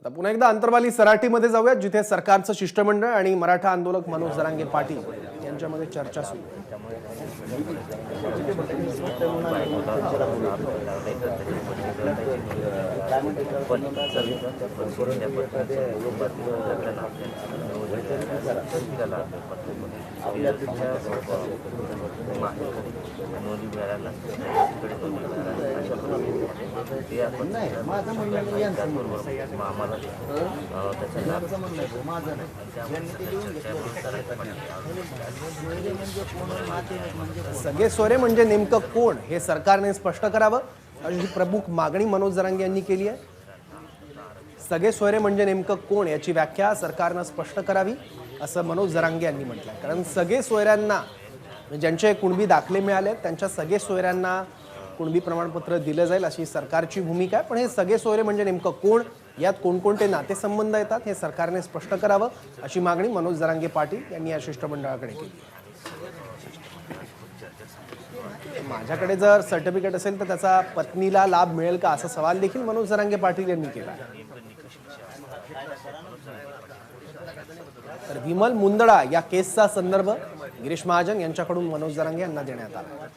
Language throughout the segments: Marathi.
आता पुन्हा एकदा अंतरवाली सराटीमध्ये जाऊयात, जिथे सरकारचं शिष्टमंडळ आणि मराठा आंदोलक मनोज जरांगे पाटील यांच्यामध्ये चर्चा सुरू सगळे सोयरे म्हणजे नेमकं कोण हे सरकारने स्पष्ट करावं अशी प्रमुख मागणी मनोज जरांगे यांनी केली आहे। सगळे सोयरे म्हणजे नेमकं कोण याची व्याख्या सरकारने स्पष्ट करावी असं मनोज जरांगे यांनी म्हटलंय। कारण सगळे सोयऱ्यांना ज्यांचे कुणबी दाखले मिळाले त्यांच्या सगळे सोयऱ्यांना कुणबी प्रमाणपत्र दिलं जाईल अशी सरकारची भूमिका आहे। पण हे सगळे सोयरे म्हणजे नेमकं कोण, यात कोणकोणते नातेसंबंध येतात हे सरकारने स्पष्ट करावं अशी मागणी मनोज जरांगे पाटील यांनी या शिष्टमंडळाकडे केली। माझ्याकडे जर सर्टिफिकेट असेल तर त्याचा पत्नीला लाभ मिळेल का असा सवाल देखील मनोज जरांगे पाटील यांनी केला। तर विमल मुंदडा या केसचा संदर्भ गिरीश महाजन यांच्याकडून मनोज जरांगे यांना देण्यात आला।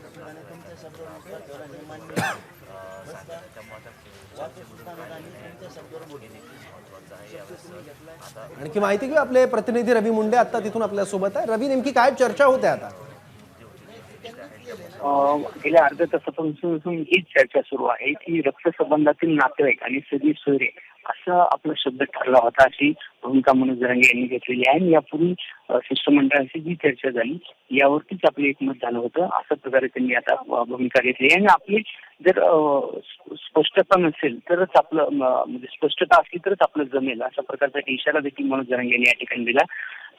आणखी माहिती घेऊ, आपले प्रतिनिधी रवी मुंडे आता तिथून आपल्या सोबत आहे। रवी, नेमकी काय चर्चा होते आता? गेल्या अर्ध्या तासापासून हीच चर्चा सुरू आहे की रक्तसंबंधातील नातेवाईक आणि सगळे सोयरे असा आपला शब्द ठरला होता, अशी भूमिका मनोज जरांगे यांनी घेतलेली आहे। आणि यापूर्वी शिष्टमंडळाची जी चर्चा झाली यावरतीच आपलं एकमत झालं होतं, अशा प्रकारे त्यांनी आता भूमिका घेतली आहे। आणि आपली जर स्पष्टता नसेल तरच आपलं म्हणजे स्पष्टता असली तरच आपलं जमेल अशा प्रकारचा इशारा देखील मनोज जरांगे यांनी या ठिकाणी दिला।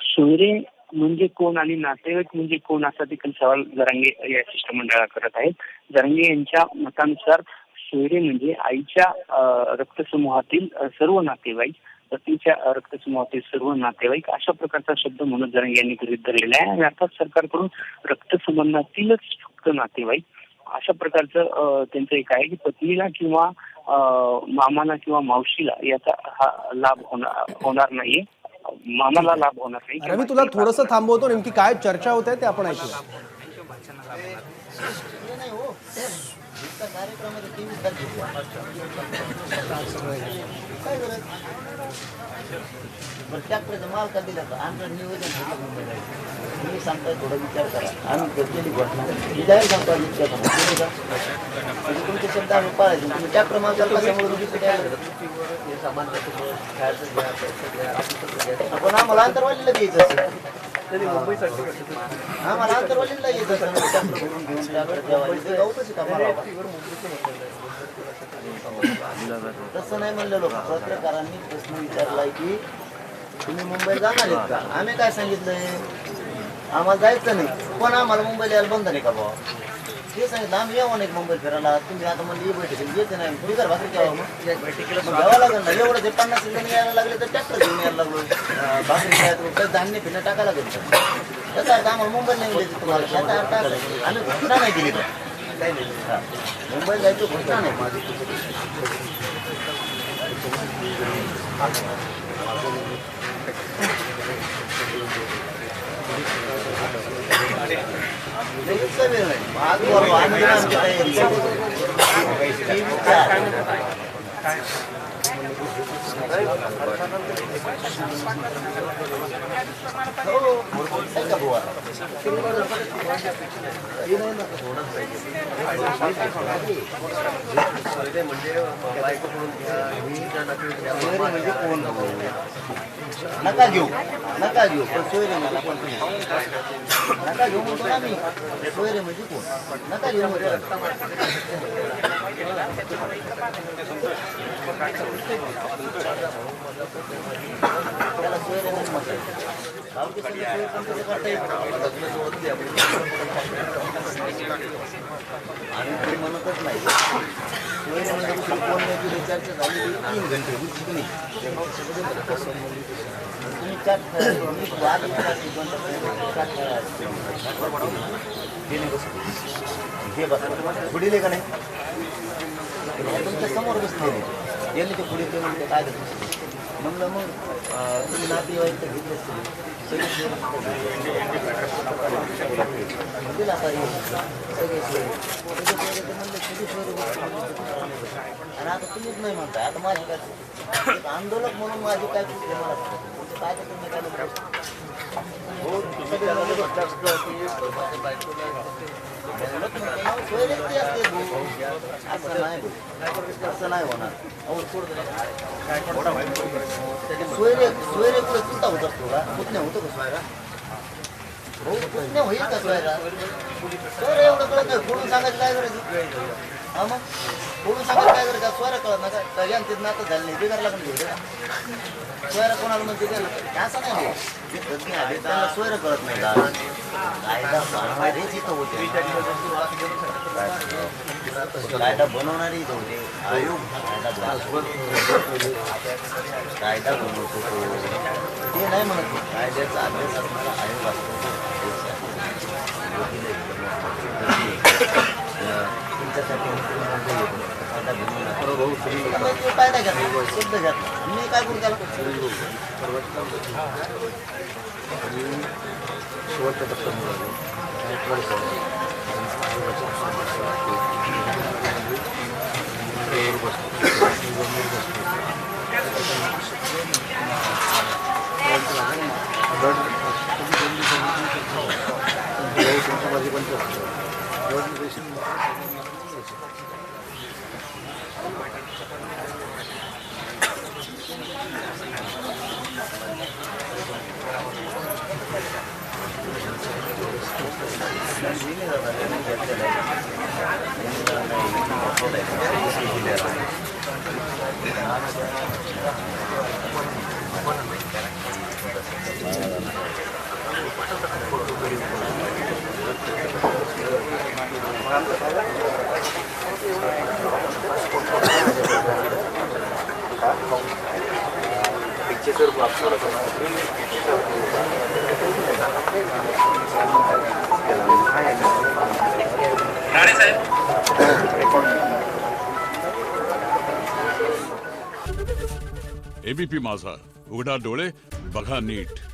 सोयरे म्हणजे कोण आणि नातेवाईक म्हणजे कोण असा देखील सवाल जरांगे या शिष्टमंडळाला करत आहेत। जरांगे यांच्या मतानुसार सोयरे म्हणजे आईच्या रक्तसमूहातील सर्व नातेवाईक, पतीच्या रक्तसमूहातील सर्व नातेवाईक अशा प्रकारचा शब्द मनोज जरांगे यांनी गृहीत धरलेला आहे। आणि अर्थात सरकारकडून रक्तसंबंधातीलच फक्त नातेवाईक अशा प्रकारचं त्यांचं एक आहे की पत्नीला किंवा मामाला किंवा मावशीला याचा हा लाभ होणार नाहीये, मामाला लाभ होणार नाही। रवी, तुला थोडंसं थांबवतो, नेमकी काय चर्चा होते ते आपण ऐकूया। माल का दिला आमचं नियोजन मी सांगताय थोडा विचार करा, आम्ही घेतलेली घटना मी जाहीर सांगतो तुमचे शब्द आम्ही पाळायचे, तुम्ही त्या क्रमांक आपण आम्हाला अंतरवालीला द्यायचं असेल, आम्हाला अंतरवालीला यायचं असेल तसं नाही म्हणलं। लोक पत्रकारांनी प्रश्न विचारलाय की तुम्ही मुंबईला जाणार आहेत का? आम्ही काय सांगितलंय, आम्हाला जायचं नाही, पण आम्हाला मुंबईला यायला बंद नाही का बाबा, ते सांगितलं। आम्ही यावं नाही मुंबईत फिरायला, तुम्ही आता म्हणजे बैठकीला येते नाही, तुम्ही घर भाकरी केव्हा मग घ्यावं लागेल ना। एवढं ते 50 जण यायला लागले तर ट्रॅक्टर घेऊन यायला लागलो, भाकरी खायचं धान्य फिरणं टाकायला लागेल, त्याचा अर्थ आम्हाला मुंबईला नाही द्यायचं तुम्हाला, त्याचा अर्थ आम्ही घोषणा नाही दिली तर मुंबईला जायचं घोषणा नाही माझी। नका घेऊ पण सोयरे म्हणजे कोण, नका घेऊ म्हणतो ना मी, सोयरे म्हणजे कोण नका घेऊ म्हणतो। त्याला सोयरे नाही म्हणतात, आणि कोणी म्हणतच नाही सोयरे म्हणजे कोण नाही। चर्चा झाली 3 घंटे उचित नाही, तुम्ही चाट हे बसा पुढील का नाही तुमच्या समोर बसलेले यांनी ते पुढे म्हणजे काय म्हणलं मग तुम्ही नातेवाईक तर घेतलेच सगळे दिला सगळे म्हणले किती सोयरे आणि आता तुम्हीच नाही म्हणताय. आता माझी काय एक आंदोलक म्हणून माझी काय चूक आहे मला काय तर तुम्ही काय असं नाही होणार. सोयरे सोयरे पुढे चिंता होत असतो का? पुतण्या होतो का सोयरा? हो पुतण्या होईल का सोयरा? सोयरा एवढं कळत नाही. फोडून सांगायचं काय करायचं? हा मग फोडून सांगायचं काय करायचं? सोयरा कळत ना का यांचं नातं झालं नाही बिघारला पण घेऊ सोयरा कोणाला म्हणते असं नाही हो. त्यांना सोयरा कळत नाही कायदा बनवणारेच इथं होते कायदा बनवणारे इथं होते आयोग कायदा बनवतो ते नाही म्हणत कायद्याचा अभ्यास असणारा आयोग असतो तुमच्यासाठी कायदा घ्या शब्द घ्या मी काय करू त्याला शेवटच्या एबीपी माझा, उघडा डोळे बघा नीट.